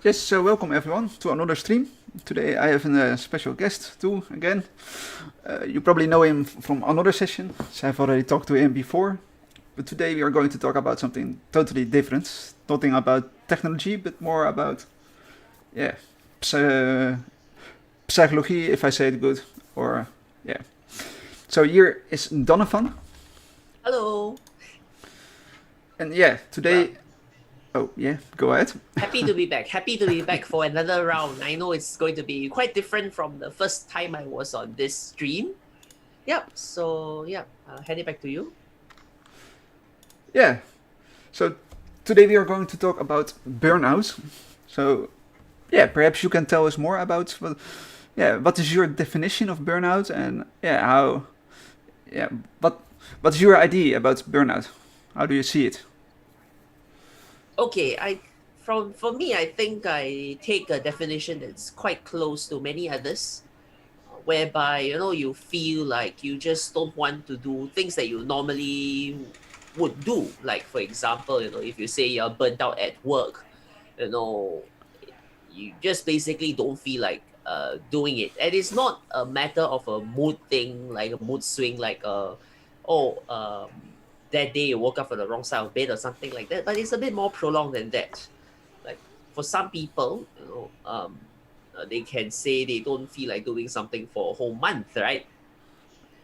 Yes, so welcome everyone to another stream. Today I have a special guest too, again. You probably know him from another session, so I've already talked to him before. But today we are going to talk about something totally different. Nothing about technology, but more about, yeah, psy- psychology, if I say it good. Or, yeah. So here is Donovan. Hello. And yeah, Well, today. Oh, yeah, go ahead. happy to be back. Happy to be back for another round. I know it's going to be quite different from the first time I was on this stream. Yep. So, yeah, hand it back to you. Yeah, so today we are going to talk about burnout. So, yeah, perhaps you can tell us more about what is your definition of burnout, and yeah what what's your idea about burnout? How do you see it? Okay, for me, I think I take a definition that's quite close to many others, whereby you feel like you just don't want to do things that you normally would do. Like for example, if you say you're burnt out at work, you know you just basically don't feel like doing it, and it's not a matter of a mood thing, like a mood swing, like oh that day you woke up on the wrong side of bed or something like that, but it's a bit more prolonged than that. Like for some people, they can say they don't feel like doing something for a whole month, right?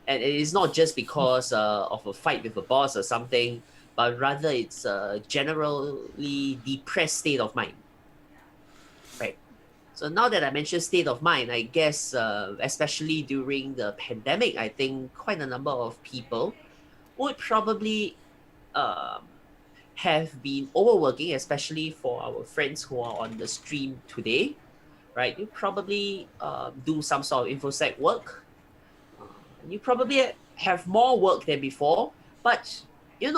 And it is not just because of a fight with a boss or something, but rather it's a generally depressed state of mind, right? So now that I mentioned state of mind, I guess especially during the pandemic, I think quite a number of people would probably um, have been overworking, especially for our friends who are on the stream today, right? You probably do some sort of infosec work. Uh, you probably have more work than before, but in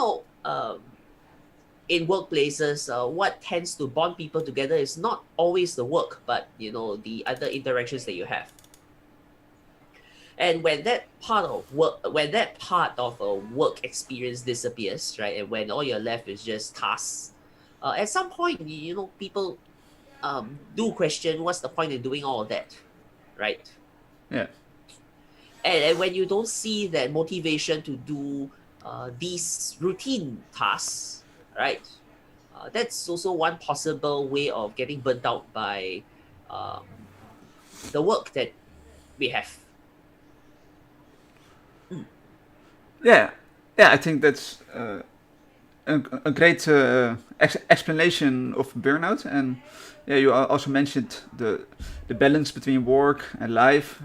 workplaces, what tends to bond people together is not always the work, but the other interactions that you have. And when that part of a work experience disappears, right, and when all you're left is just tasks, at some point, people do question what's the point in doing all of that, right? Yeah, And when you don't see that motivation to do these routine tasks, right? That's also one possible way of getting burnt out by um, the work that we have. Mm. yeah, yeah. I think that's a great explanation of burnout, and yeah, you also mentioned the balance between work and life.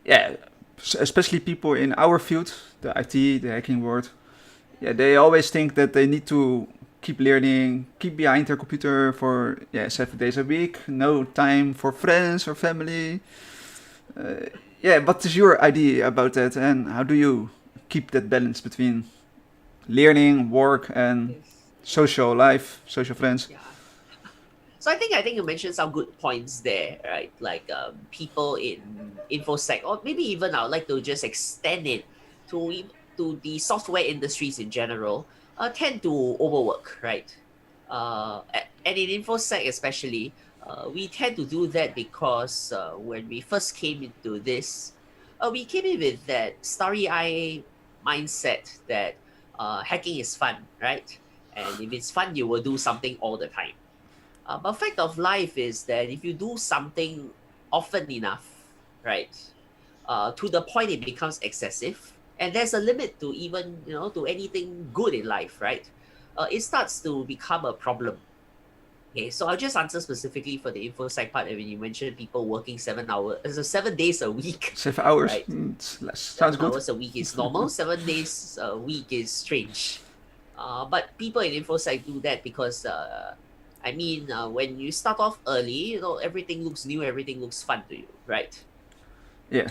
Yeah, especially people in our field, the IT, the hacking world. Yeah, they always think that they need to keep learning, keep behind their computer for 7 days a week, no time for friends or family. Uh, yeah, what is your idea about that, and how do you keep that balance between learning, work, and Yes. social life, social friends? Yeah. So I think you mentioned some good points there, right? Like people in infosec, or maybe even I would like to just extend it to the software industries in general, tend to overwork, right? And in infosec especially, we tend to do that because when we first came into this, we came in with that starry-eye mindset that hacking is fun, right? And if it's fun, you will do something all the time. But fact of life is that if you do something often enough, right, to the point it becomes excessive, and there's a limit to even to anything good in life, right? It starts to become a problem. Okay, so I'll just answer specifically for the infosec part. And when you mentioned people working 7 hours, so 7 days a week, 7 hours, right? it's less. Sounds seven good. hours a week is normal. 7 days a week is strange. But people in infosec do that because when you start off early, everything looks new, everything looks fun to you, right? Yeah,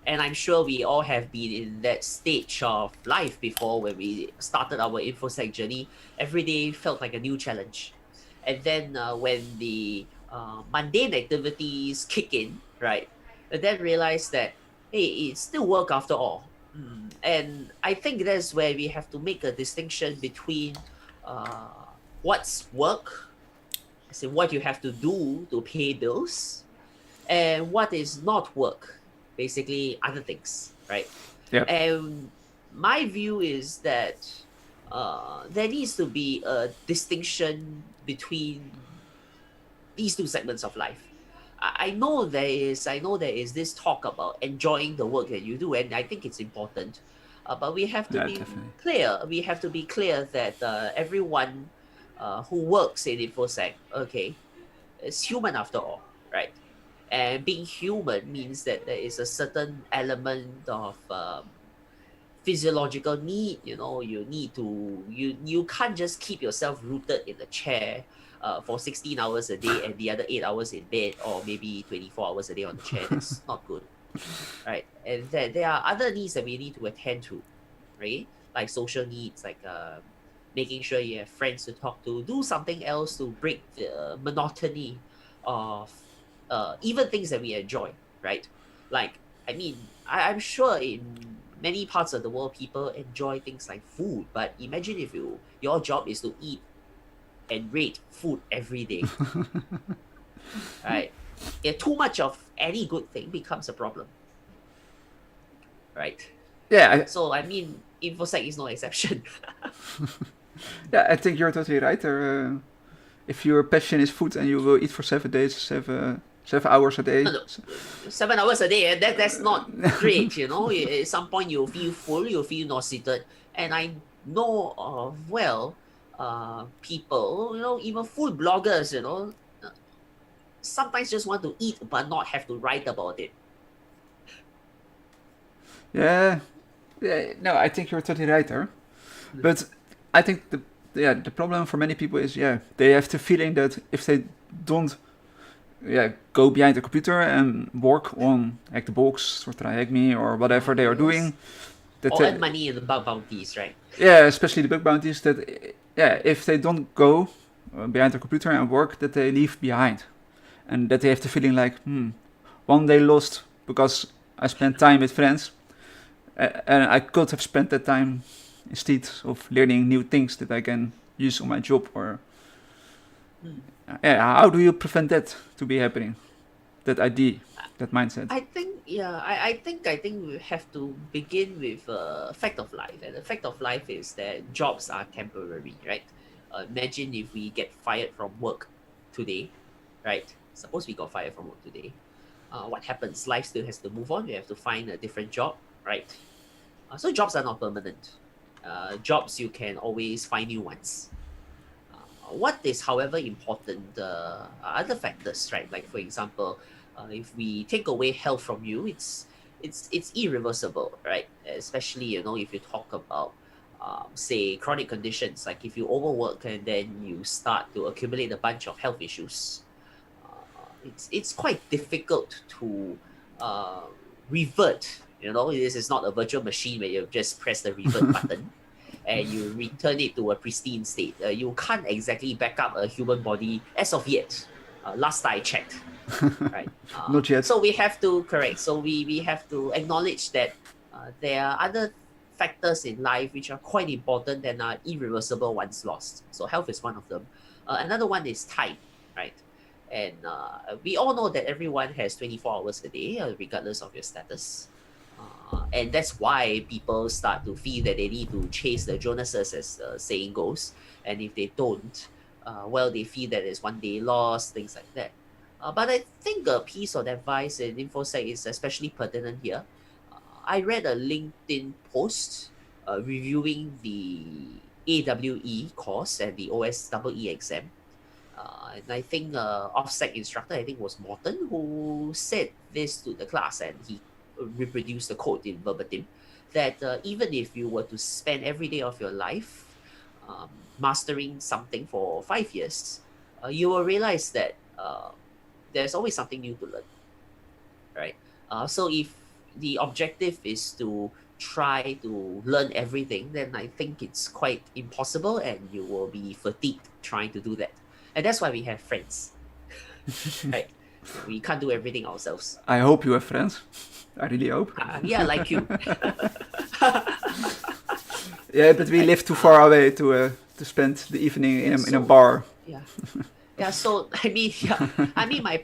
And I'm sure we all have been in that stage of life before when we started our infosec journey. Every day felt like a new challenge. And then when the mundane activities kick in, right, and then realize that, hey, it's still work after all. And I think that's where we have to make a distinction between what's work say what you have to do to pay bills, and what is not work, basically other things, right? Yeah. And my view is that there needs to be a distinction between these two segments of life. I know there is this talk about enjoying the work that you do, and I think it's important. But we have to Yeah, be definitely. clear. We have to be clear that everyone who works in InfoSec, okay, is human after all, right? And being human means that there is a certain element of physiological need. You need to you can't just keep yourself rooted in a chair for 16 hours a day and the other 8 hours in bed, or maybe 24 hours a day on the chair. That's not good, right? And there are other needs that we need to attend to, right? Like social needs, like making sure you have friends to talk to, do something else to break the monotony of even things that we enjoy, right? Like, I mean, I'm sure in many parts of the world, people enjoy things like food, but imagine if your job is to eat and rate food every day, right? Yeah, too much of any good thing becomes a problem, right? Yeah, So, I mean, InfoSec is no exception. I think you're totally right. If your passion is food and you will eat for 7 days, 7 hours a day. No, no, 7 hours a day, that's not great, At some point, you'll feel full, you'll feel nauseated. And I know of, people, even food bloggers, sometimes just want to eat but not have to write about it. Yeah, no, I think you're totally right there. But I think the problem for many people is they have the feeling that if they don't go behind the computer and work on like the books or Trajectme or whatever they are doing, that or earn money in the bug bounties, right? especially the bug bounties, that if they don't go behind the computer and work, that they leave behind, and that they have the feeling like one day lost because I spent time with friends, and I could have spent that time instead of learning new things that I can use on my job. Or how do you prevent that to be happening? That idea, that mindset. I think, I think we have to begin with a fact of life, and the fact of life is that jobs are temporary, right? Imagine if we get fired from work today, right? Suppose we got fired from work today. What happens? Life still has to move on. We have to find a different job, right? So jobs are not permanent. Jobs, you can always find new ones. What is, however, important, are other factors, right? Like, for example, if we take away health from you, it's irreversible, right? Especially, if you talk about say chronic conditions, like if you overwork and then you start to accumulate a bunch of health issues, it's quite difficult to revert. This is not a virtual machine where you just press the revert button and you return it to a pristine state. You can't exactly back up a human body as of yet. Last I checked, right? Not yet. So we have to correct. So we have to acknowledge that there are other factors in life which are quite important and are irreversible once lost. So health is one of them. Another one is time, right? And we all know that everyone has 24 hours a day, regardless of your status. And that's why people start to feel that they need to chase the Jonases, as the saying goes. And if they don't, they feel that it's one day lost, things like that. But I think a piece of advice in InfoSec is especially pertinent here. I read a LinkedIn post reviewing the AWE course and the OSEE exam. And I think OffSec instructor, I think was Morton, who said this to the class, and he reproduced the quote in verbatim, that even if you were to spend every day of your life mastering something for 5 years, you will realize that there's always something new to learn, right? So if the objective is to try to learn everything, then I think it's quite impossible and you will be fatigued trying to do that. And that's why we have friends, right? We can't do everything ourselves. I hope you have friends. I really hope. Yeah, like you. Yeah, but we live too far away to spend the evening in a bar. Yeah. Yeah, so I mean, my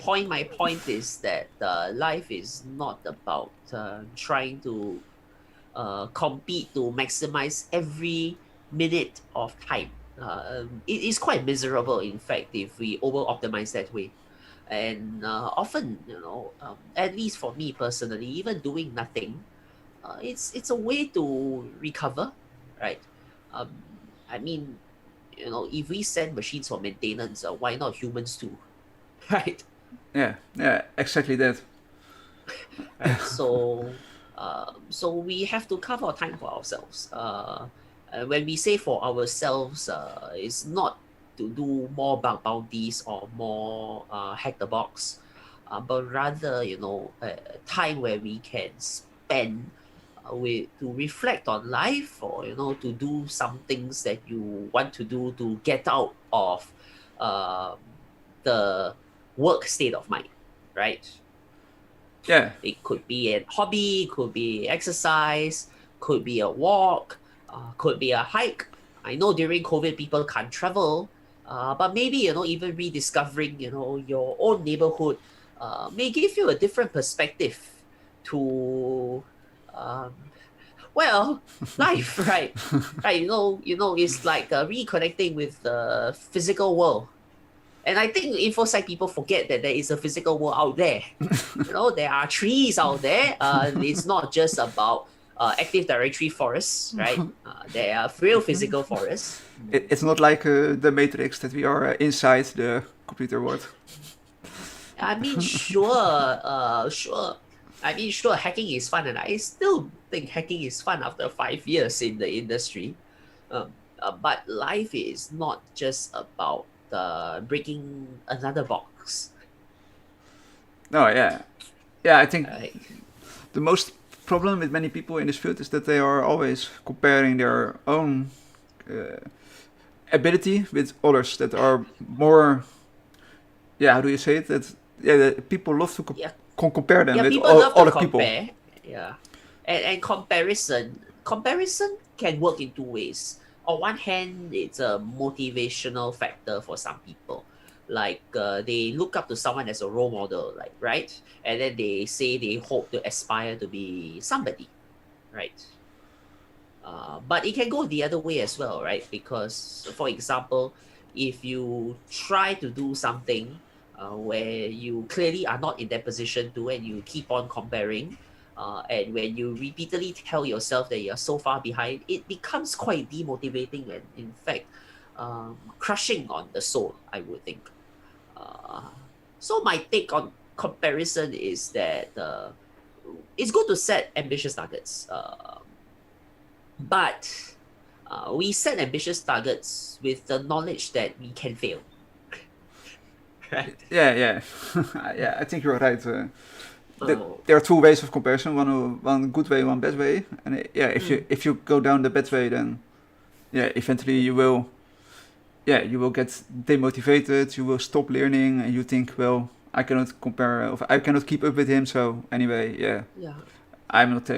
point is that life is not about trying to compete to maximize every minute of time. It is quite miserable, in fact, if we over optimize that way. And often, at least for me personally, even doing nothing, it's a way to recover, right? Um, I mean, if we send machines for maintenance, why not humans too, right? Yeah, exactly that. Right. So we have to carve out time for ourselves. When we say for ourselves, it's not to do more bug bounties or more hack the box, but rather time where we can spend to reflect on life, or to do some things that you want to do to get out of um, the work state of mind, right? Yeah, It could be a hobby, could be exercise, could be a walk, could be a hike. I know during COVID people can't travel, but maybe even rediscovering your own neighborhood may give you a different perspective to um, well life, right? Right, it's like reconnecting with the physical world. And I think InfoSec people forget that there is a physical world out there. There are trees out there. It's not just about Active Directory forests, right? There are real physical forests. it's not like the Matrix that we are inside the computer world. I mean, sure. I mean, sure, hacking is fun, and I still think hacking is fun after 5 years in the industry. But life is not just about breaking another box. No, yeah. I think Right? the most problem with many people in this field is that they are always comparing their own uh, ability with others that are more. Yeah, how do you say it? That that people love to Yeah, compare them yeah. with People love to other people. compare. Yeah, and comparison can work in two ways. On one hand, it's a motivational factor for some people. Like they look up to someone as a role model, like, right, and then they say they hope to aspire to be somebody, right? But it can go the other way as well, right? Because, for example, if you try to do something where you clearly are not in that position to, and you keep on comparing, and when you repeatedly tell yourself that you're so far behind, it becomes quite demotivating and, in fact, crushing on the soul, I would think. Uh, so, my take on comparison is that it's good to set ambitious targets. But we set ambitious targets with the knowledge that we can fail. Right? Yeah. Yeah, I think you're right. Uh, There are two ways of comparison: one good way, one bad way. And yeah, mm, if you go down the bad way, then yeah, eventually you will get demotivated. You will stop learning, and you think, well, I cannot compare, or I cannot keep up with him. So anyway, yeah, yeah. I'm not.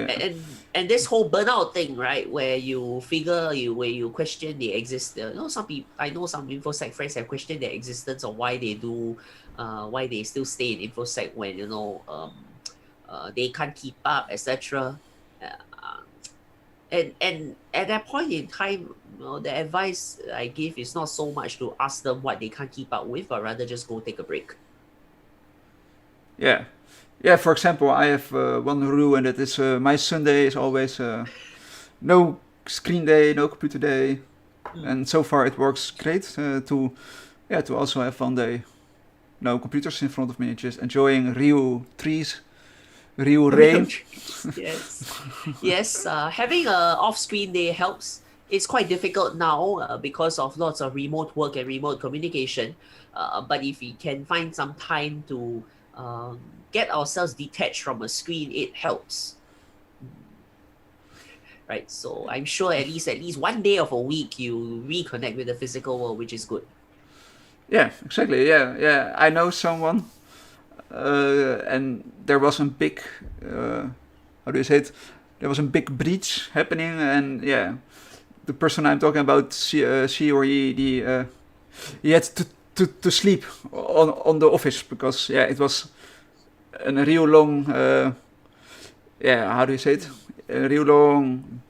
And this whole burnout thing, right, where you question the existence. Some people, I know some infosec friends have questioned their existence, or why they still stay in infosec when they can't keep up, etc. Uh, and at that point in time, the advice I give is not so much to ask them what they can't keep up with, but rather just go take a break. Yeah, yeah. For example, I have one rule, and that is my Sunday is always no screen day, no computer day, Mm. and so far it works great. To also have one day, no computers in front of me, just enjoying real trees, real Real rain. trees. Yes. Yes. Having a off-screen day helps. It's quite difficult now because of lots of remote work and remote communication. But if we can find some time to um, get ourselves detached from a screen, it helps. Right. So I'm sure at least one day of a week you reconnect with the physical world, which is good. Yeah, exactly. Yeah. I know someone, and there was a big, how do you say it? There was a big breach happening, and yeah, the person I'm talking about, she or he had to sleep on the office, because yeah, it was a real long yeah, how do you say it, a real long,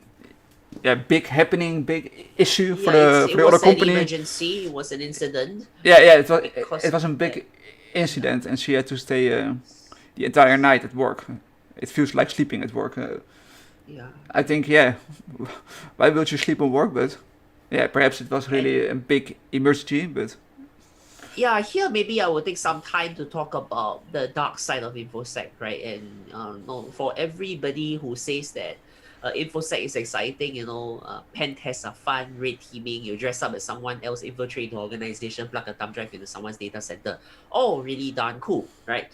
yeah, big happening, big issue Yeah, for it the other was an company. emergency. It was an incident Yeah, yeah, it because was a of that. big incident, and she had to stay the entire night at work. It feels like sleeping at work. Yeah, I think, yeah, why would you sleep on work? But yeah, perhaps it was and really a big emergency. But yeah, here maybe I will take some time to talk about the dark side of infosec, right? And no, for everybody who says that infosec is exciting, pen tests are fun, red teaming, you dress up as someone else, infiltrate the organization, plug a thumb drive into someone's data center. Oh, really darn cool, right?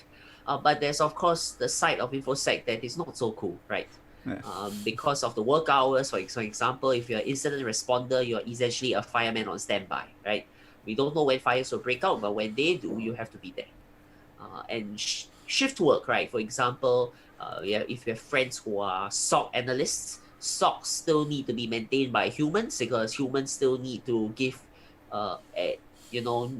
But there's of course the side of infosec that is not so cool, right? yeah, Because of the work hours, for example, if you're an incident responder, you're essentially a fireman on standby, right? We don't know when fires will break out, but when they do, you have to be there. And shift work, right? For example, yeah, if you have friends who are SOC analysts, SOCs still need to be maintained by humans because humans still need to give,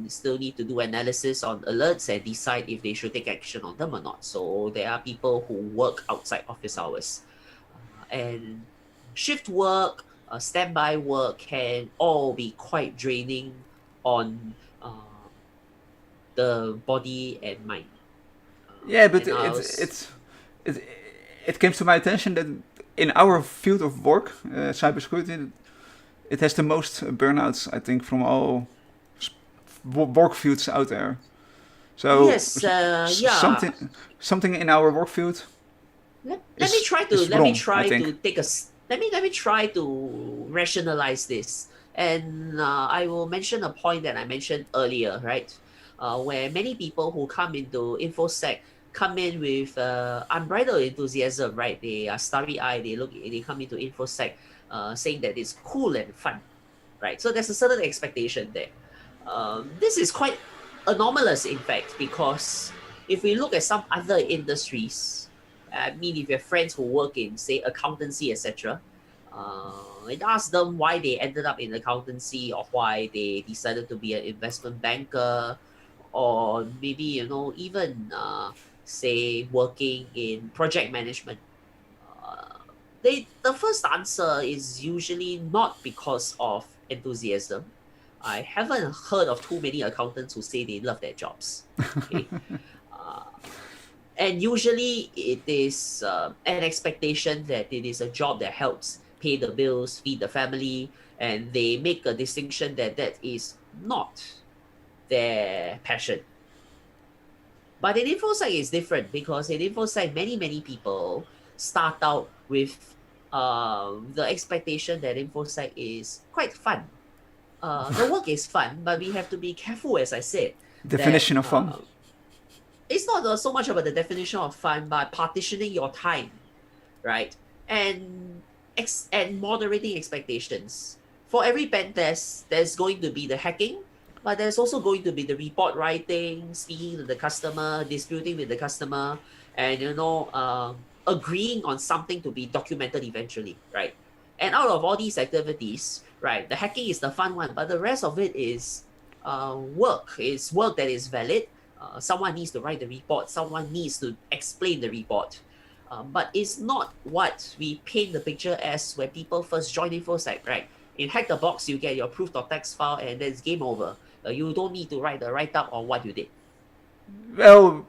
still need to do analysis on alerts and decide if they should take action on them or not. So there are people who work outside office hours. And shift work, standby work can all be quite draining on the body and mind. yeah, but And I was, it it came to my attention that in our field of work, cybersecurity, it has the most burnouts, I think, from all work fields out there. So yes, yeah. something in our work field Let me try to is wrong, I think. let me try to rationalize this, and I will mention a point that I mentioned earlier, right? Where many people who come into infosec come in with unbridled enthusiasm, right? They are starry-eyed. They come into infosec, saying that it's cool and fun, right? So there's a certain expectation there. This is quite anomalous, in fact, because if we look at some other industries, I mean, if you have friends who work in, say, accountancy, etc., and ask them why they ended up in accountancy or why they decided to be an investment banker, or maybe, even, say, working in project management. Uh, the first answer is usually not because of enthusiasm. I haven't heard of too many accountants who say they love their jobs. Okay, uh, and usually it is an expectation that it is a job that helps pay the bills, feed the family, and they make a distinction that that is not their passion. But in InfoSec is different because in InfoSec, many people start out with the expectation that InfoSec is quite fun. The work is fun, but we have to be careful, as I said, that Definition of fun. it's not so much about the definition of fun, but partitioning your time, right? And and moderating expectations. For every pen test, there's going to be the hacking, but there's also going to be the report writing, speaking to the customer, disputing with the customer, and agreeing on something to be documented eventually, right? And out of all these activities, right, the hacking is the fun one, but the rest of it is work. It's work that is valid. Someone needs to write the report. Someone needs to explain the report. But it's not what we paint the picture as when people first join InfoSec, right? In Hack the Box, you get your proof.txt file and then it's game over. You don't need to write the write-up on what you did. Well,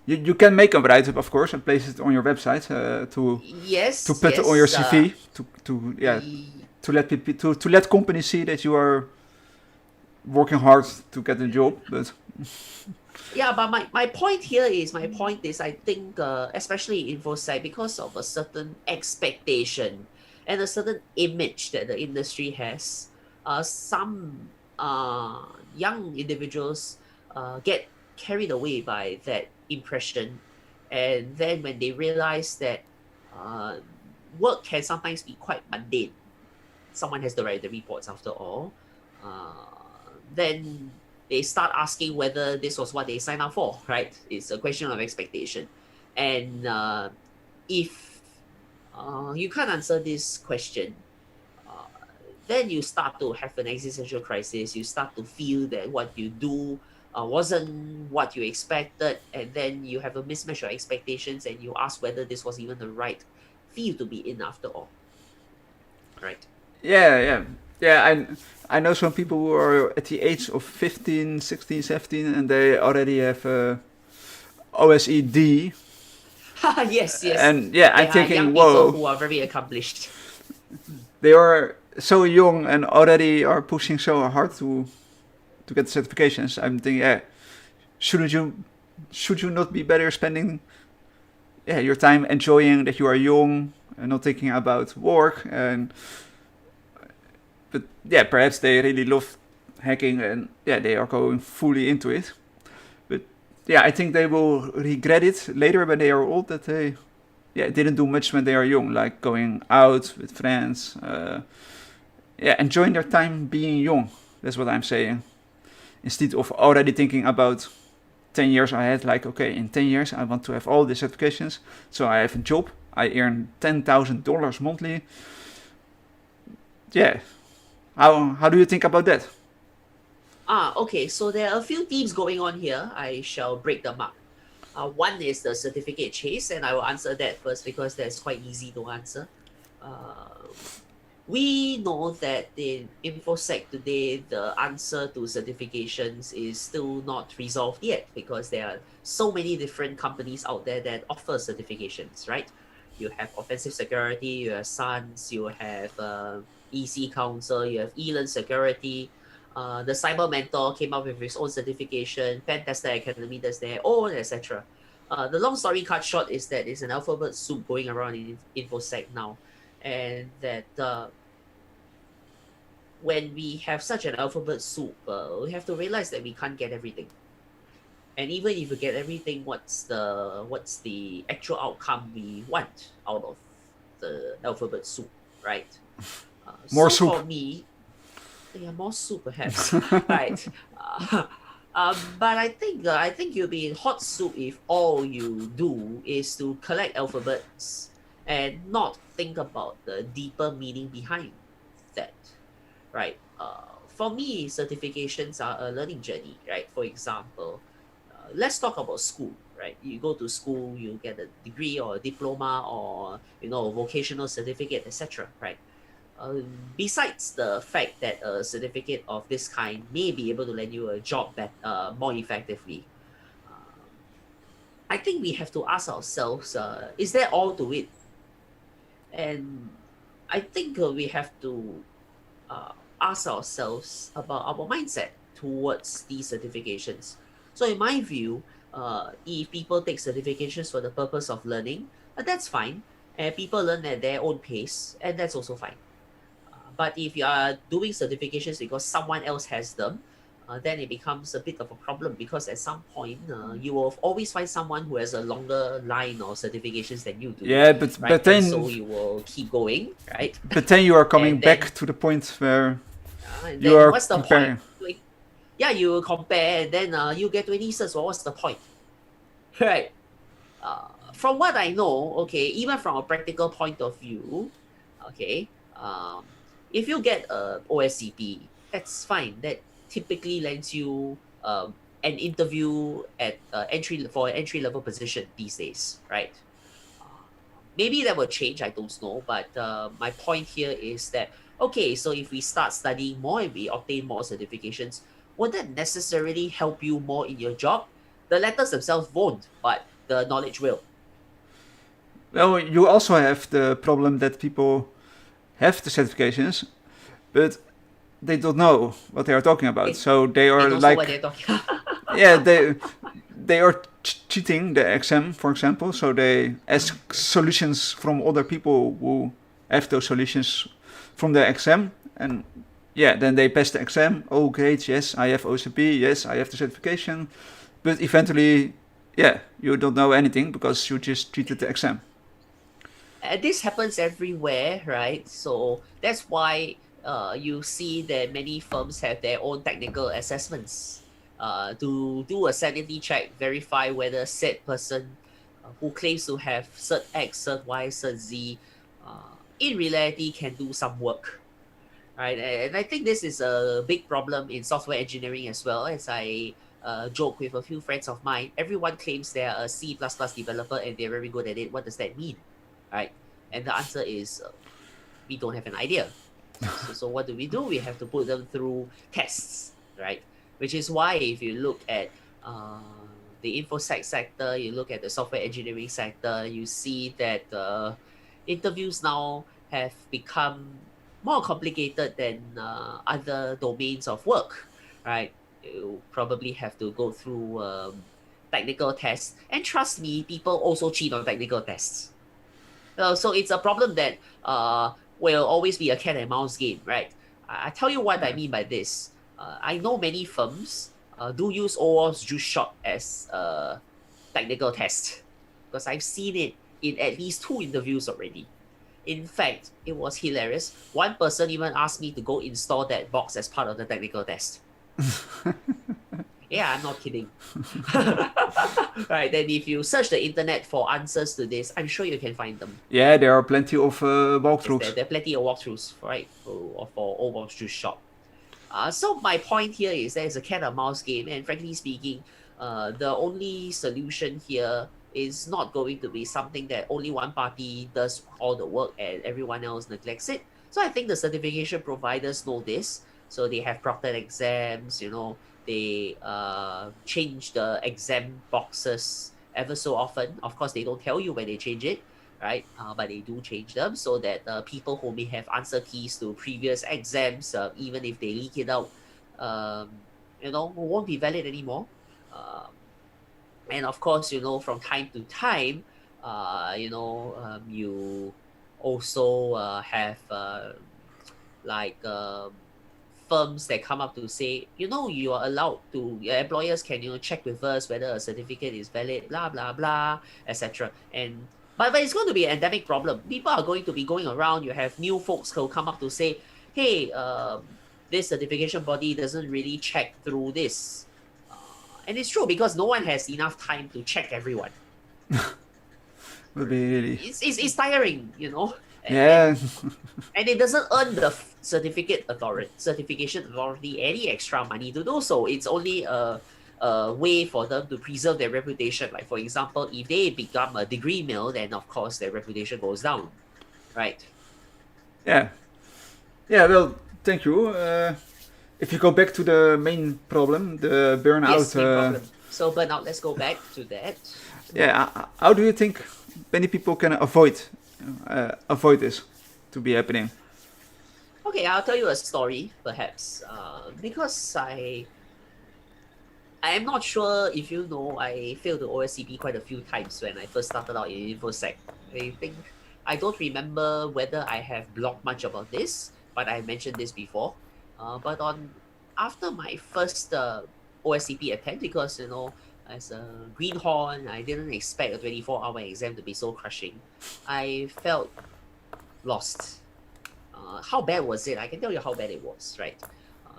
you can make a write-up, of course, and place it on your website to Yes, put it on your yes. CV to let people to let companies see that you are working hard to get a job. But Yeah, but my point here is I think especially in InfoSec, because of a certain expectation and a certain image that the industry has, some young individuals get carried away by that impression, and then when they realize that uh, work can sometimes be quite mundane, someone has to write the reports after all, then they start asking whether this was what they signed up for, right? It's a question of expectation. And if you can't answer this question, uh, then you start to have an existential crisis. You start to feel that what you do wasn't what you expected, and then you have a mismatch of expectations, and you ask whether this was even the right field to be in after all, right? Yeah, yeah. Yeah, I know some people who are at the age of 15, 16, 17, and they already have OSED. Yes, yes. And yeah, I'm There are young thinking, people whoa, who are very accomplished. they are so young and already are pushing so hard to get the certifications. I'm thinking, yeah, shouldn't you should you not be better spending your time enjoying that you are young and not thinking about work? And but yeah, perhaps they really love hacking and yeah, they are going fully into it. But yeah, I think they will regret it later when they are old that they didn't do much when they are young, like going out with friends. Enjoying their time being young. That's what I'm saying. Instead of already thinking about 10 years ahead, like, okay, in 10 years I want to have all the certifications. So I have a job. I earn $10,000 monthly. Yeah. How do you think about that? Okay, so there are a few themes going on here. I shall break them up. One is the certificate chase, and I will answer that first because that's quite easy to answer. Uh, we know that in InfoSec today, the answer to certifications is still not resolved yet because there are so many different companies out there that offer certifications, right? You have Offensive Security, you have SANS, you have EC Council, you have ELEARN Security. The Cyber Mentor came up with his own certification, Pen Tester Academy does their own, etc. The long story cut short is that it's an alphabet soup going around in InfoSec now, and that when we have such an alphabet soup, we have to realize that we can't get everything. And even if we get everything, what's the actual outcome we want out of the alphabet soup, right? More So soup. for me, yeah, more soup perhaps, right? But I think you'll be in hot soup if all you do is to collect alphabets and not think about the deeper meaning behind that, right? For me, certifications are a learning journey, right? For example, let's talk about school, right? You go to school, you get a degree or a diploma or a vocational certificate, etc., right? Besides the fact that a certificate of this kind may be able to land you a job more effectively, uh, I think we have to ask ourselves: is there all to it? And I think we have to uh, ask ourselves about our mindset towards these certifications. So, in my view, if people take certifications for the purpose of learning, that's fine. And people learn at their own pace, and that's also fine. But if you are doing certifications because someone else has them, then it becomes a bit of a problem because at some point you will always find someone who has a longer line of certifications than you do, Yeah, but right? but And then so you will keep going, right? but then you are coming And then back to the point where and you then are what's the point? comparing. Like, yeah, you will compare, and then you get 20 certs. Well, what's the point, right? From what I know, okay, even from a practical point of view, okay, if you get a OSCP, that's fine. That typically lends you an interview at an entry level position these days, right? Uh, Maybe that will change. I don't know, but my point here is that okay. So if we start studying more and we obtain more certifications, would that necessarily help you more in your job? The letters themselves won't, but the knowledge will. Well, you also have the problem that people have the certifications, but they don't know what they are talking about. They, So they they are don't know what like, they're talking. yeah, they are cheating the exam, for example. So they ask solutions from other people who have those solutions from the exam, and yeah, then they pass the exam. Oh, great! Yes, I have OCP. Yes, I have the certification. But eventually, yeah, you don't know anything because you just cheated the exam. This happens everywhere, right? So that's why you see that many firms have their own technical assessments to do a sanity check, verify whether said person who claims to have cert X, cert Y, cert Z, in reality can do some work, right? And I think this is a big problem in software engineering as well. As I joke with a few friends of mine, everyone claims they're a C++ developer and they're very good at it. What does that mean, right? And the answer is we don't have an idea. So what do? We have to put them through tests, right? Which is why if you look at uh, the infosec sector, you look at the software engineering sector, you see that interviews now have become more complicated than other domains of work, right? You probably have to go through technical tests, and trust me, people also cheat on technical tests. So it's a problem that will always be a cat and mouse game, right? I tell you what I Yeah. mean by this. I know many firms do use OWASP juice shot as a technical test because I've seen it in at least 2 interviews already. In fact, it was hilarious. One person even asked me to go install that box as part of the technical test. Yeah, I'm not kidding. Right, then if you search the internet for answers to this, I'm sure you can find them. Yeah, there are plenty of Yes, there, walkthroughs. there are plenty of walkthroughs, right, for Overwatch to shop. So my point here is that it's a cat and mouse game, and frankly speaking, the only solution here is not going to be something that only one party does all the work and everyone else neglects it. So I think the certification providers know this, so they have proctored exams. They change the exam boxes ever so often. Of course, they don't tell you when they change it, right? But they do change them so that people who may have answer keys to previous exams, even if they leak it out, um, won't be valid anymore. Um, and of course, from time to time, you also have like firms that come up to say, you are allowed to, your employers can, check with us whether a certificate is valid, blah, blah, blah, etc. But it's going to be an endemic problem. People are going to be going around. You have new folks who come up to say, hey, this certification body doesn't really check through this. And it's true because no one has enough time to check everyone. Will be really. It's tiring, Yeah. and it doesn't earn the certification authority any extra money to do so. It's only a way for them to preserve their reputation. Like, for example, if they become a degree mill, then of course their reputation goes down, right? Yeah. Yeah. Well, thank you. If you go back to the main problem, the burnout. Yes, big problem. So burnout. Let's go back to that. Yeah. How do you think many people can avoid this to be happening? Okay, I'll tell you a story, perhaps, because I am not sure if you know, I failed the OSCP quite a few times when I first started out in InfoSec. I don't remember whether I have blogged much about this, but I mentioned this before. But after my first OSCP attempt, because as a greenhorn, I didn't expect a 24-hour exam to be so crushing. I felt lost. How bad was it? I can tell you how bad it was, right?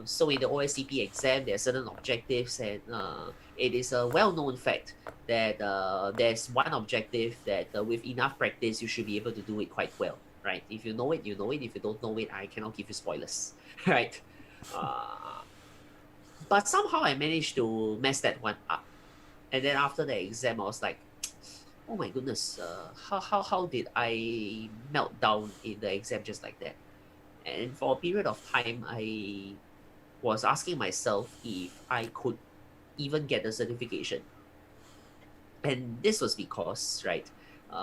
So in the OSCP exam, there are certain objectives, and it is a well-known fact that there's one objective that with enough practice, you should be able to do it quite well, right? If you know it, you know it. If you don't know it, I cannot give you spoilers, right? But somehow I managed to mess that one up. And then after the exam, I was like, oh my goodness, how did I melt down in the exam just like that? And for a period of time, I was asking myself if I could even get the certification. And this was because, right,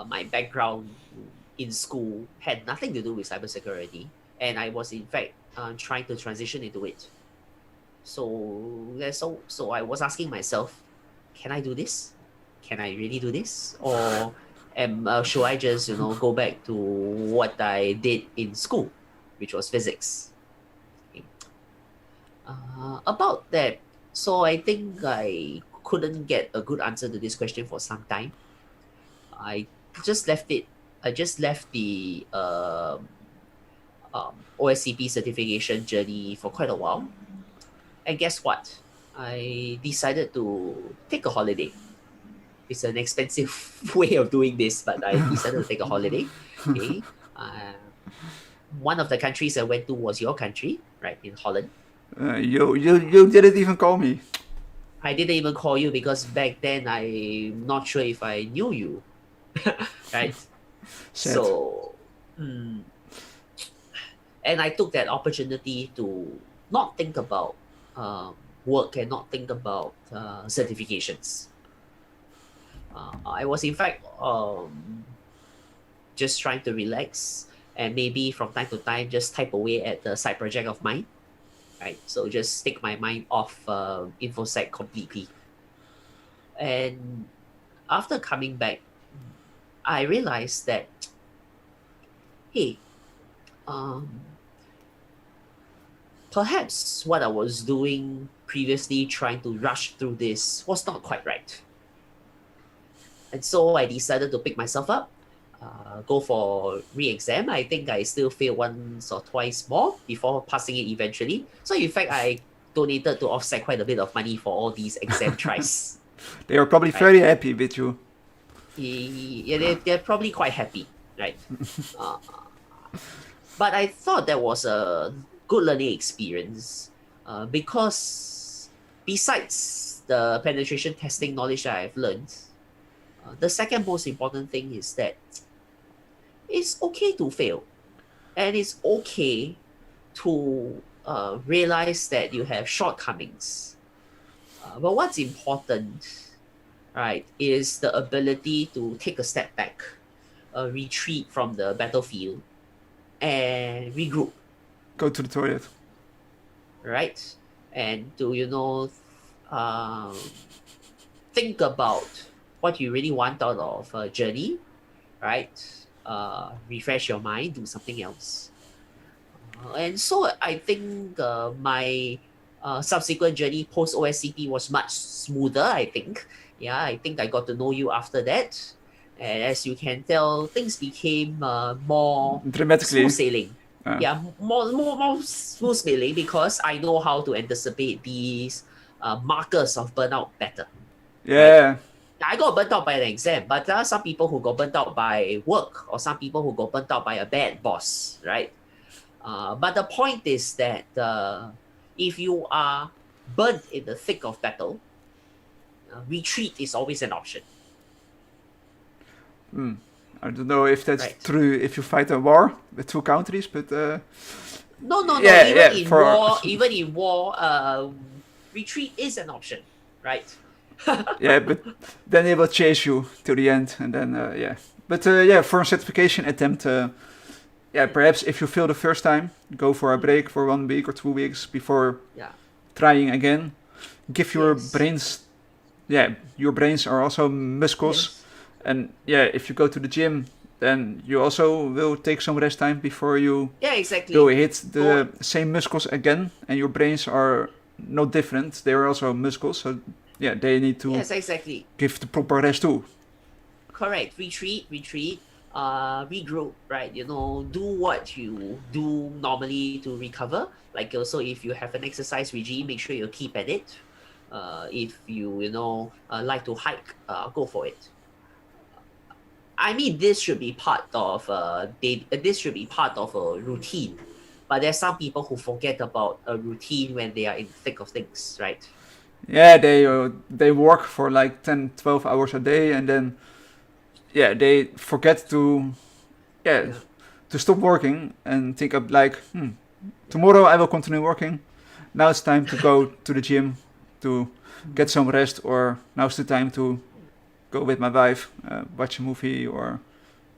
my background in school had nothing to do with cybersecurity. And I was, in fact, trying to transition into it. So I was asking myself, can I do this? Can I really do this? Or should I just, go back to what I did in school, which was physics? Okay. About that, so I think I couldn't get a good answer to this question for some time. I just left it. I just left the OSCP certification journey for quite a while. And guess what? I decided to take a holiday. It's an expensive way of doing this, but I decided to take a holiday. Okay. One of the countries I went to was your country, right, in Holland. You didn't even call me. I didn't even call you because back then I'm not sure if I knew you, right? Sad. So, mm, and I took that opportunity to not think about um, work and not think about certifications. I was in fact just trying to relax and maybe from time to time just type away at the side project of mine, right? So just take my mind off infosec completely. And after coming back, I realized that hey, um, perhaps what I was doing previously, trying to rush through this, was not quite right. And so I decided to pick myself up, go for re-exam. I think I still failed once or twice more before passing it eventually. So in fact, I donated to offset quite a bit of money for all these exam tries. They are probably Right? very happy with you. Yeah, they're probably quite happy, right? Uh, but I thought that was a good learning experience because besides the penetration testing knowledge that I've learned, the second most important thing is that it's okay to fail and it's okay to realize that you have shortcomings. But what's important, right, is the ability to take a step back, retreat from the battlefield, and regroup, Go to the toilet. right? And to, think about what you really want out of a journey, right? Refresh your mind, do something else. And so I think my subsequent journey post OSCP was much smoother, I think. Yeah, I think I got to know you after that. And as you can tell, things became more smooth Dramatically. sailing. Yeah, more smooth sailing because I know how to anticipate these markers of burnout better, right? Yeah. I got burnt out by an exam, but there are some people who got burnt out by work or some people who got burnt out by a bad boss, right? But the point is that if you are burnt in the thick of battle, retreat is always an option, I don't know if that's right? true if you fight a war with two countries, but No, no, no. yeah, yeah. For Even in war, retreat is an option, right? yeah, but then they will chase you to the end, and then yeah. But yeah, for a certification attempt, yeah, perhaps if you fail the first time, go for a break for 1 week or 2 weeks before Yeah. trying again. Give your Yes. brains, yeah, your brains are also muscles, Yes. and yeah, if you go to the gym, then you also will take some rest time before you Yeah. will Exactly. hit Go. the same muscles again, and your brains are no different. They are also muscles, so yeah, they need to Yes. Exactly. give the proper rest too. Correct. Retreat. Regroup. Right. Do what you do normally to recover. Like also, if you have an exercise regime, make sure you keep at it. If you like to hike, go for it. I mean, this should be part of this should be part of a routine. But there's some people who forget about a routine when they are in the thick of things, right? Yeah, they work for like 10, 12 hours a day, and then yeah, they forget to yeah Yeah. to stop working and think of like tomorrow I will continue working. Now it's time to go to the gym to get some rest, or now's the time to go with my wife, watch a movie, or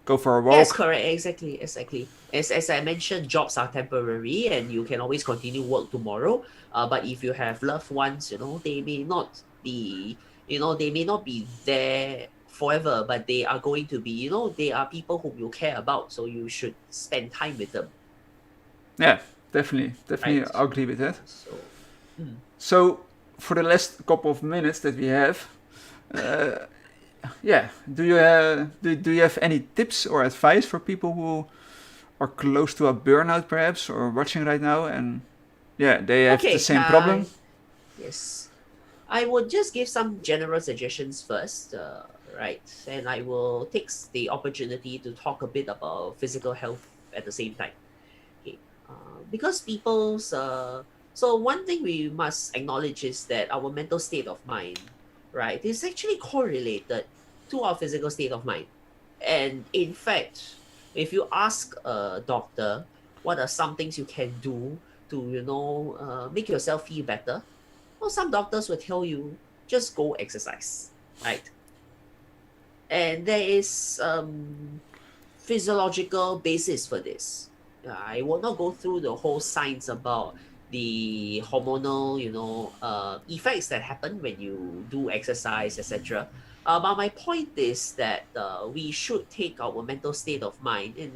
go for a Yes, walk. correct. Exactly. As I mentioned, jobs are temporary, and you can always continue work tomorrow. But if you have loved ones, they may not be, they may not be there forever, but they are going to be, they are people whom you care about, so you should spend time with them, Yeah, definitely right? agree with that. So, mm. So for the last couple of minutes that we have, uh, yeah, do you have any tips or advice for people who are close to a burnout perhaps or watching right now, and yeah, they have the Okay. same problem? Yes. I would just give some general suggestions first, right? And I will take the opportunity to talk a bit about physical health at the same time. Because people's so one thing we must acknowledge is that our mental state of mind, right, is actually correlated to our physical state of mind. And in fact, if you ask a doctor what are some things you can do to make yourself feel better, well, some doctors will tell you just go exercise, right? And there is physiological basis for this. I will not go through the whole science about the hormonal, effects that happen when you do exercise, etc. But my point is that we should take our mental state of mind and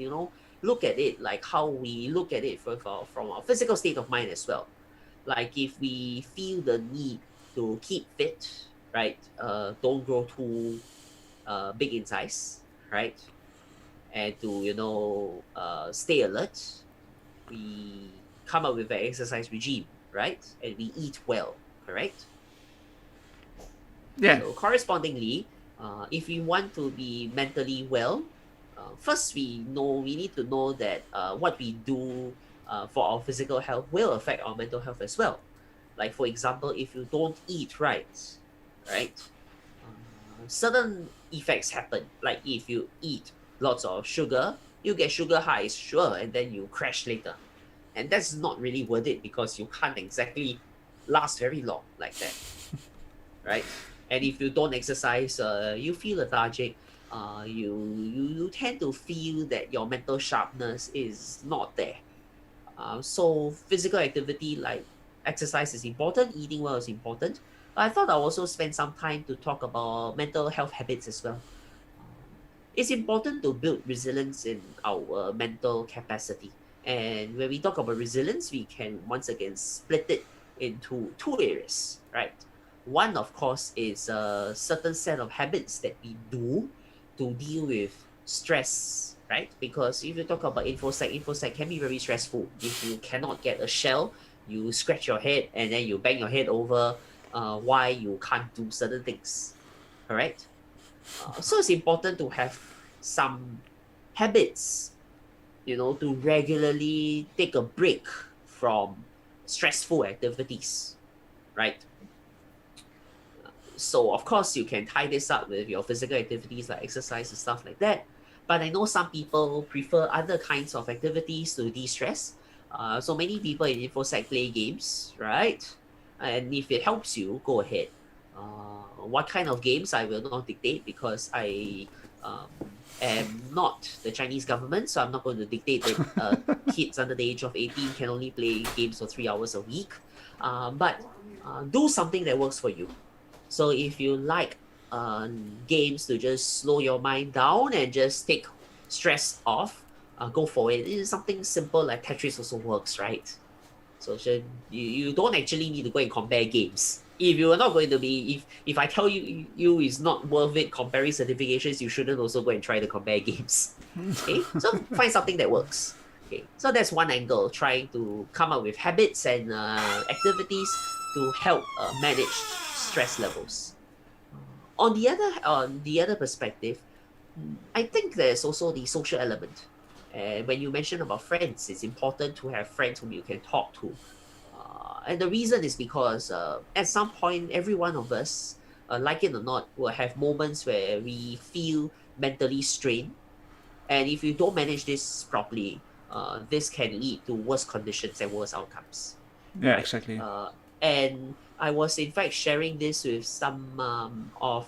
look at it like how we look at it from our physical state of mind as well. Like if we feel the need to keep fit, right? Don't grow too big in size, right? And to stay alert, we come up with an exercise regime, right? And we eat well, correct? Yeah, So correspondingly, if we want to be mentally well, first we need to know that what we do for our physical health will affect our mental health as well. Like for example, if you don't eat right, certain effects happen. Like if you eat lots of sugar, you get sugar highs, sure, and then you crash later. And that's not really worth it because you can't exactly last very long like that, right? And if you don't exercise, you feel lethargic. You tend to feel that your mental sharpness is not there. So physical activity like exercise is important, eating well is important. But I thought I'll also spend some time to talk about mental health habits as well. It's important to build resilience in our mental capacity. And when we talk about resilience, we can once again split it into two areas, right? One, of course, is a certain set of habits that we do to deal with stress, right? Because if you talk about infosec can be very stressful. If you cannot get a shell, you scratch your head and then you bang your head over why you can't do certain things, correct? So it's important to have some habits, to regularly take a break from stressful activities, right? So of course you can tie this up with your physical activities like exercise and stuff like that. But I know some people prefer other kinds of activities to de-stress. So many people in InfoSec play games, right? And if it helps you, go ahead. What kind of games I will not dictate because I um, am not the Chinese government, so I'm not going to dictate that kids under the age of 18 can only play games for 3 hours a week. But do something that works for you. So if you like games to just slow your mind down and just take stress off, go for it. It is something simple like Tetris also works, right? So you don't actually need to go and compare games. If you are not going to be, if I tell you is not worth it comparing certifications, you shouldn't also go and try to compare games. Okay, so find something that works. Okay, so that's one angle, trying to come up with habits and activities to help manage stress levels. On the other perspective, I think there's also the social element. And when you mention about friends, it's important to have friends whom you can talk to. And the reason is because at some point, every one of us, like it or not, will have moments where we feel mentally strained. And if you don't manage this properly, this can lead to worse conditions and worse outcomes, yeah, right? exactly. And I was in fact sharing this with some of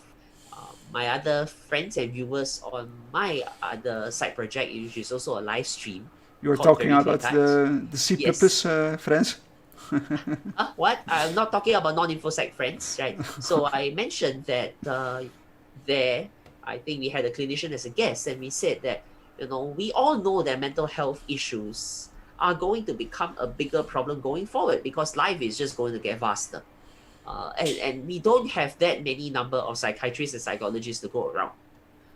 my other friends and viewers on my other side project, which is also a live stream You're called talking Very Clear about Cuts. the C++ Yes. friends? What? I'm not talking about non-infosec friends, right? So I mentioned that there, I think we had a clinician as a guest, and we said that we all know that mental health issues are going to become a bigger problem going forward because life is just going to get vaster. And we don't have that many number of psychiatrists and psychologists to go around.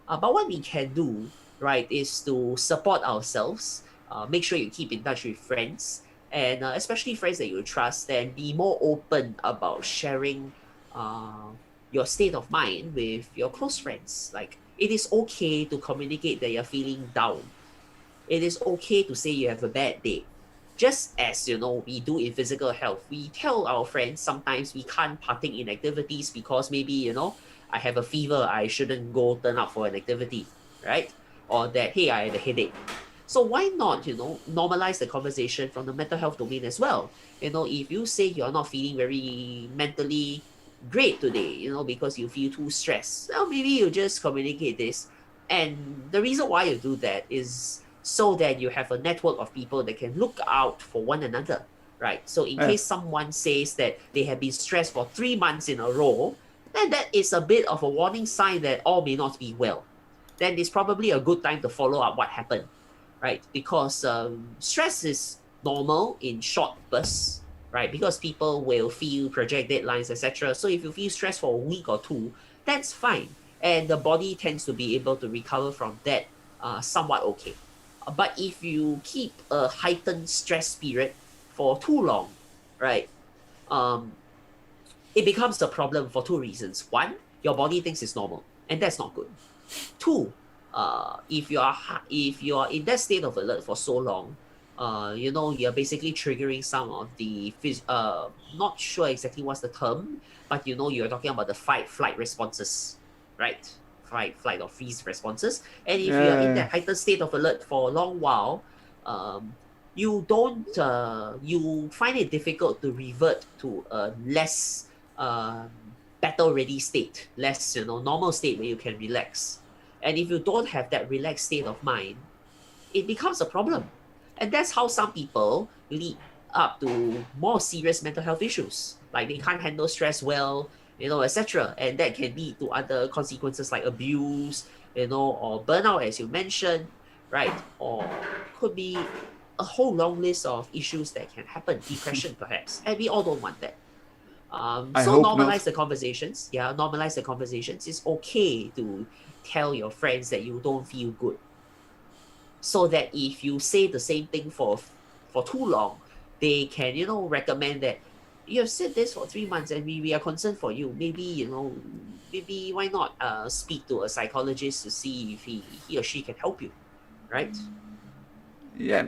But what we can do, right, is to support ourselves, make sure you keep in touch with friends, and especially friends that you trust, and be more open about sharing uh, your state of mind with your close friends. Like, it is okay to communicate that you're feeling down. It is okay to say you have a bad day. just as we do in physical health, we tell our friends sometimes we can't partake in activities because maybe I have a fever, I shouldn't go turn up for an activity, right? Or that hey, I had a headache. So why not normalize the conversation from the mental health domain as well? If you say you're not feeling very mentally great today, because you feel too stressed, well, maybe you just communicate this. And the reason why you do that is so that you have a network of people that can look out for one another, right? So in Yeah. case someone says that they have been stressed for 3 months in a row, then that is a bit of a warning sign that all may not be well. Then it's probably a good time to follow up what happened, right? Because stress is normal in short bursts, right? Because people will feel project deadlines, etc. So if you feel stressed for a week or two, that's fine, and the body tends to be able to recover from that somewhat okay. But if you keep a heightened stress period for too long, right, um, it becomes a problem for two reasons. One, your body thinks it's normal, and that's not good. Two, if you are in that state of alert for so long, you're basically triggering some of the not sure exactly what's the term, but you're talking about the fight flight responses, right? Fight flight or freeze responses. And if you are in Yeah. that heightened state of alert for a long while, you don't you find it difficult to revert to a less battle ready state, less normal state where you can relax. And if you don't have that relaxed state of mind, it becomes a problem. And that's how some people lead up to more serious mental health issues. Like they can't handle stress well, etc. And that can lead to other consequences like abuse, or burnout, as you mentioned, right? Or could be a whole long list of issues that can happen, depression perhaps. And we all don't want that. I So hope not. normalize the conversations. Yeah, normalize the conversations. It's okay to tell your friends that you don't feel good. So that if you say the same thing for too long, they can recommend that you have said this for 3 months and we are concerned for you. Maybe why not speak to a psychologist to see if he or she can help you, right? Yeah.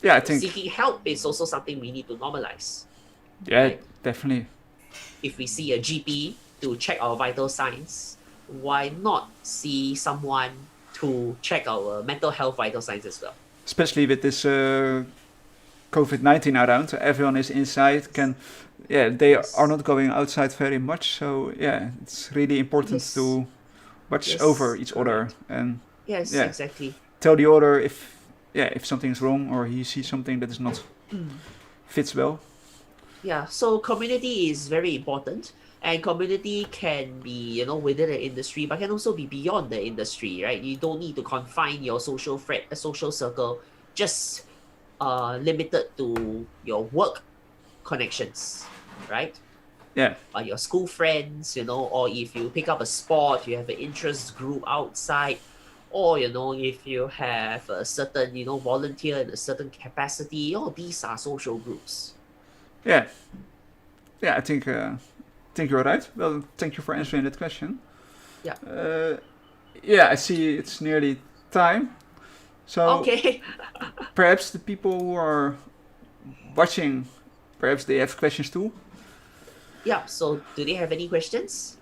Yeah, I think. Seeking help is also something we need to normalize, Yeah, right? definitely. If we see a GP to check our vital signs, why not see someone to check our mental health vital signs as well? Especially with this COVID-19 around, everyone is inside. Yes. They are Yes. not going outside very much. So yeah, it's really important Yes. to watch over Yes. each other Correct. and Yes. yeah, Exactly. tell the other if something's wrong or he sees something that is not fits well. Yeah. So community is very important, and community can be within the industry, but can also be beyond the industry, right? You don't need to confine your social circle just limited to your work connections, right? Yeah, Your school friends, or if you pick up a sport, you have an interest group outside, or if you have a certain volunteer in a certain capacity, all these are social groups. yeah, yeah. I think you're right. Well, thank you for answering that question. Yeah. Uh, yeah, I see it's nearly time. So Okay. perhaps the people who are watching, perhaps they have questions too. Yeah. So do they have any questions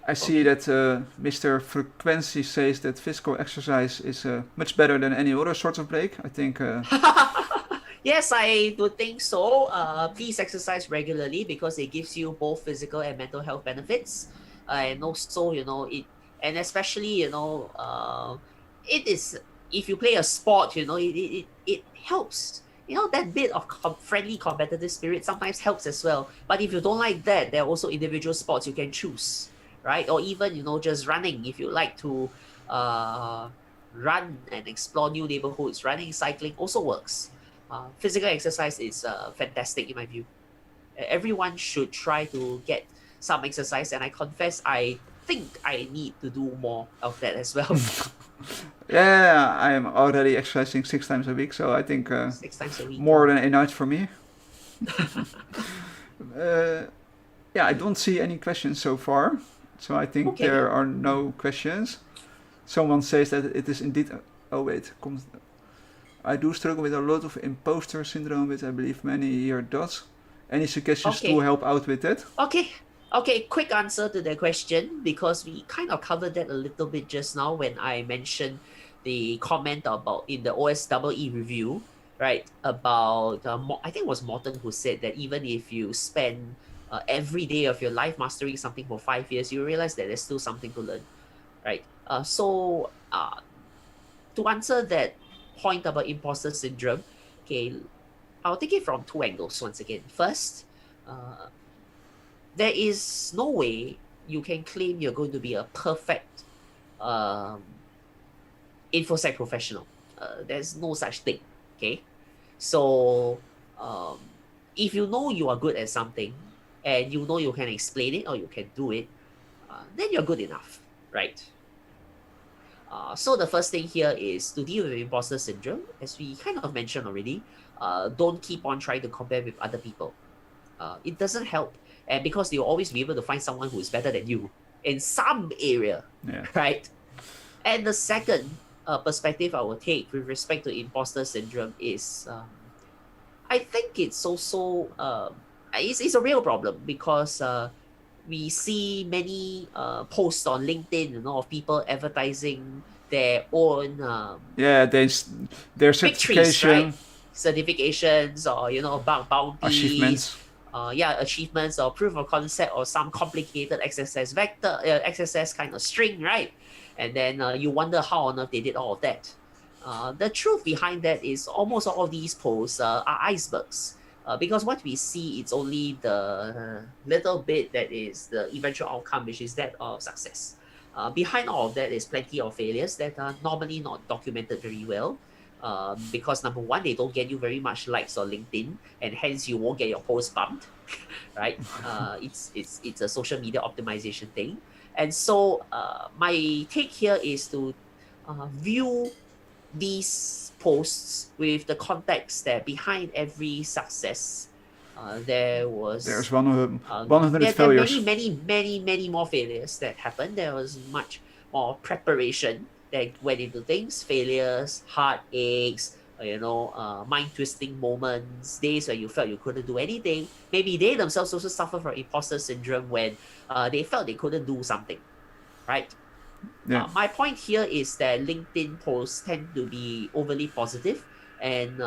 I for see me? that Mr. Frequency says that physical exercise is much better than any other sort of break. I think, Yes, I would think so. Please exercise regularly because it gives you both physical and mental health benefits, and also and especially it is if you play a sport, it helps. That bit of friendly competitive spirit sometimes helps as well. But if you don't like that, there are also individual sports you can choose, right? Or even just running if you like to uh, run and explore new neighborhoods. Running, cycling also works. Physical exercise is fantastic in my view. Everyone should try to get some exercise, and I confess I think I need to do more of that as well. yeah, I am already exercising 6 times a week, so I think 6 times a week. more Wow. than enough for me. Uh, yeah, I don't see any questions so far, so I think Okay. there are no questions. Someone says that it is indeed. Oh wait, I do struggle with a lot of imposter syndrome, which I believe many here does. Any suggestions to Okay. help out with that? Okay. Okay, quick answer to the question because we kind of covered that a little bit just now when I mentioned the comment about in the OSEE review, right? About I think it was Morton who said that even if you spend every day of your life mastering something for 5 years, you realize that there's still something to learn, right? To answer that point about imposter syndrome, okay, I'll take it from two angles once again. First, uh, there is no way you can claim you're going to be a perfect um, infosec professional. There's no such thing. Okay, so um, if you know you are good at something and you know you can explain it or you can do it, then you're good enough, right? So the first thing here is to deal with imposter syndrome, as we kind of mentioned already. Don't keep on trying to compare with other people. It doesn't help, and because you'll always be able to find someone who is better than you in some area, Yeah. right? And the second perspective I will take with respect to imposter syndrome is, I think it's also it's a real problem because we see many posts on LinkedIn, of people advertising their own Yeah, their victories, right? certification, Certifications or bounties, achievements. achievements or proof of concept or some complicated XSS vector, XSS kind of string, right? And then you wonder how on earth they did all of that. The truth behind that is almost all of these posts are icebergs. Because what we see, it's only the little bit that is the eventual outcome, which is that of success. Behind all of that is plenty of failures that are normally not documented very well. Because number one, they don't get you very much likes on LinkedIn, and hence you won't get your post bumped, right? It's a social media optimization thing, and so my take here is to view these posts with the context that behind every success, there There's was 100 there are failures. many more failures that happened. There was much more preparation that went into things, failures, heartaches, mind twisting moments, days where you felt you couldn't do anything. Maybe they themselves also suffer from imposter syndrome when they felt they couldn't do something, right? Yeah. My point here is that LinkedIn posts tend to be overly positive, and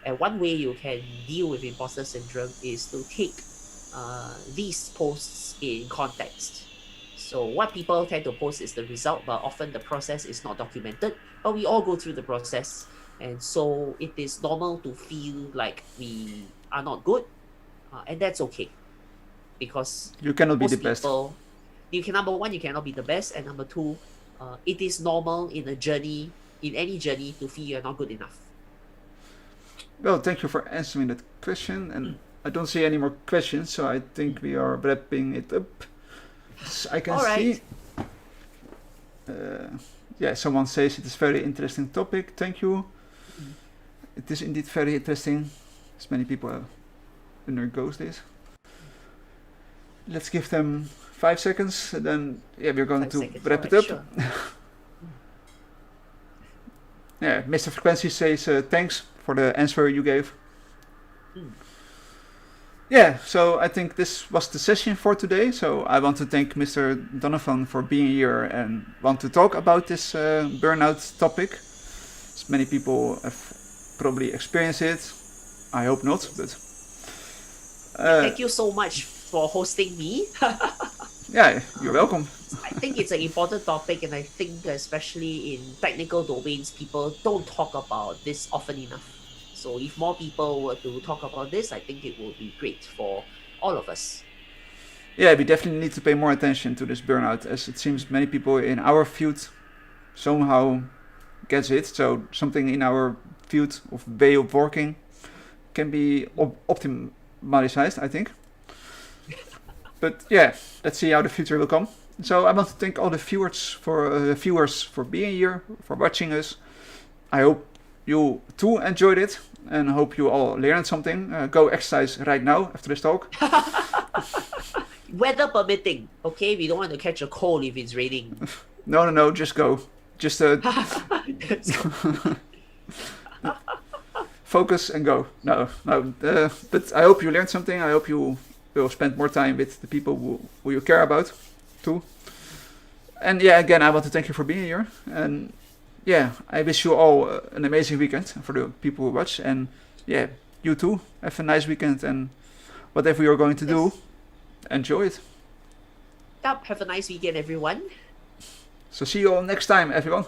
and one way you can deal with imposter syndrome is to take these posts in context. So what people tend to post is the result, but often the process is not documented. But we all go through the process, and so it is normal to feel like we are not good, and that's okay, because You cannot be the most best. people, number one, you cannot be the best, and number two, it is normal in any journey, to feel you're not good enough. Well, thank you for answering that question. And I don't see any more questions, so I think we are wrapping it up. As I can All right. see. Yeah, someone says it is very interesting topic. Thank you. It is indeed very interesting, as many people undergoes this. Let's give them 5 seconds, and then we're going 5 to seconds. wrap All it right, up. sure. Yeah, Mr. Frequency says thanks for the answer you gave. Yeah, so I think this was the session for today. So I want to thank Mr. Donovan for being here and want to talk about this burnout topic. As many people have probably experienced it. I hope not, but Thank you so much for hosting me. yeah, you're welcome. I think it's an important topic, and I think especially in technical domains, people don't talk about this often enough. So if more people were to talk about this, I think it will be great for all of us. Yeah, we definitely need to pay more attention to this burnout, as it seems many people in our field somehow gets it. So something in our field of way of working can be optimized, I think. But yeah, let's see how the future will come. So I want to thank all the viewers for being here, for watching us. I hope you too enjoyed it, and hope you all learned something. Go exercise right now after this talk. Weather permitting, okay? We don't want to catch a cold if it's raining. No, just go. Just That's focus and go. No. But I hope you learned something. I hope you will spend more time with the people who you care about, too. And yeah, again, I want to thank you for being here. And yeah, I wish you all an amazing weekend for the people who watch. And yeah, you too. Have a nice weekend, and whatever you're going to do, enjoy it. Have a nice weekend, everyone. So see you all next time, everyone.